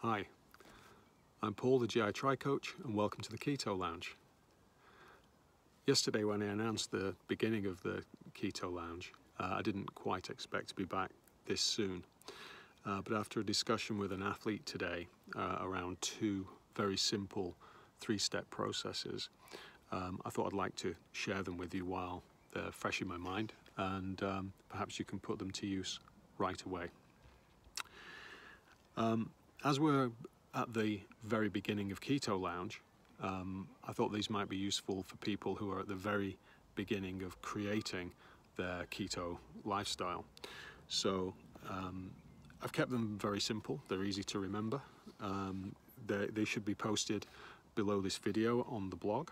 Hi, I'm Paul, the GI Tri Coach, and welcome to the Keto Lounge. Yesterday when I announced the beginning of the Keto Lounge, I didn't quite expect to be back this soon. But after a discussion with an athlete today around two very simple three-step processes, I thought I'd like to share them with you while they're fresh in my mind, and perhaps you can put them to use right away. As we're at the very beginning of Keto Lounge, I thought these might be useful for people who are at the very beginning of creating their keto lifestyle. So I've kept them very simple, they're easy to remember. They should be posted below this video on the blog,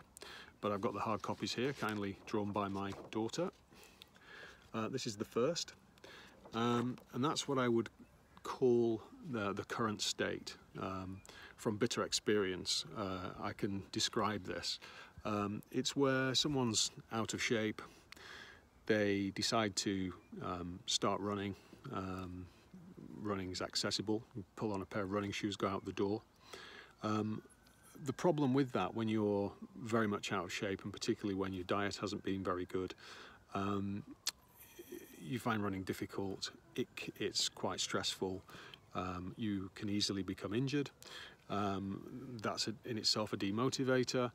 but I've got the hard copies here, kindly drawn by my daughter. This is the first, and that's what I would call the current state. From bitter experience, I can describe this. It's where someone's out of shape, they decide to start running. Running is accessible, you pull on a pair of running shoes, go out the door. The problem with that, when you're very much out of shape, and particularly when your diet hasn't been very good, you find running difficult, it's quite stressful, you can easily become injured. That's in itself a demotivator.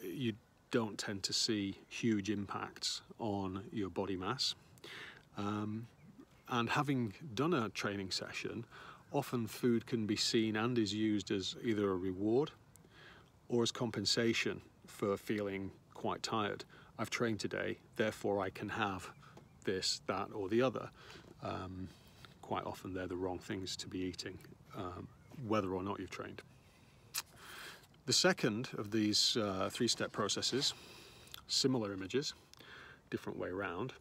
You don't tend to see huge impacts on your body mass. And having done a training session, often food can be seen and is used as either a reward or as compensation for feeling quite tired. I've trained today, therefore I can have this, that, or the other. Quite often they're the wrong things to be eating, whether or not you've trained. The second of these three-step processes, similar images, different way around,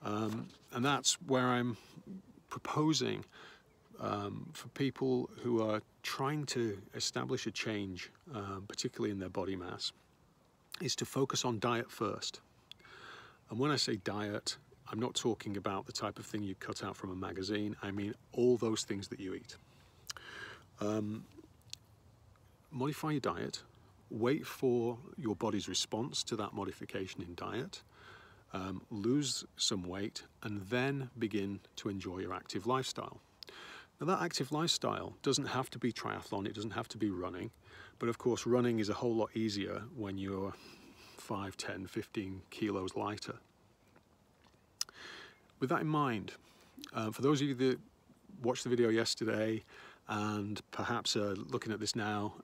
and that's where I'm proposing for people who are trying to establish a change, particularly in their body mass, is to focus on diet first. And when I say diet, I'm not talking about the type of thing you cut out from a magazine. I mean all those things that you eat. Modify your diet, wait for your body's response to that modification in diet, lose some weight, and then begin to enjoy your active lifestyle. Now that active lifestyle doesn't have to be triathlon, it doesn't have to be running, but of course running is a whole lot easier when you're 5, 10, 15 kilos lighter. With that in mind, for those of you that watched the video yesterday and perhaps are looking at this now,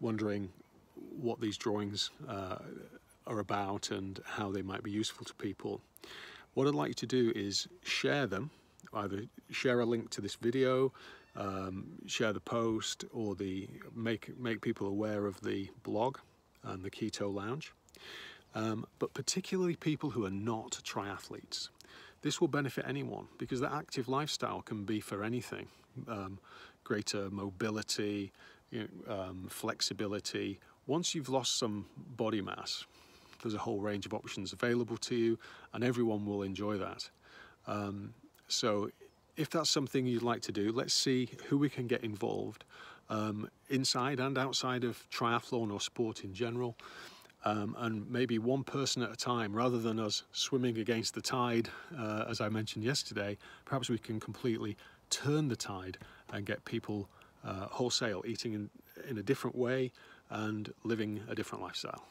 wondering what these drawings are about and how they might be useful to people, what I'd like you to do is share them, either share a link to this video, share the post, or make people aware of the blog and the Keto Lounge, but particularly people who are not triathletes. This will benefit anyone because that active lifestyle can be for anything. Greater mobility, flexibility. Once you've lost some body mass, there's a whole range of options available to you, and everyone will enjoy that. So if that's something you'd like to do, let's see who we can get involved inside and outside of triathlon or sport in general. And maybe one person at a time, rather than us swimming against the tide, as I mentioned yesterday, perhaps we can completely turn the tide and get people wholesale eating in a different way and living a different lifestyle.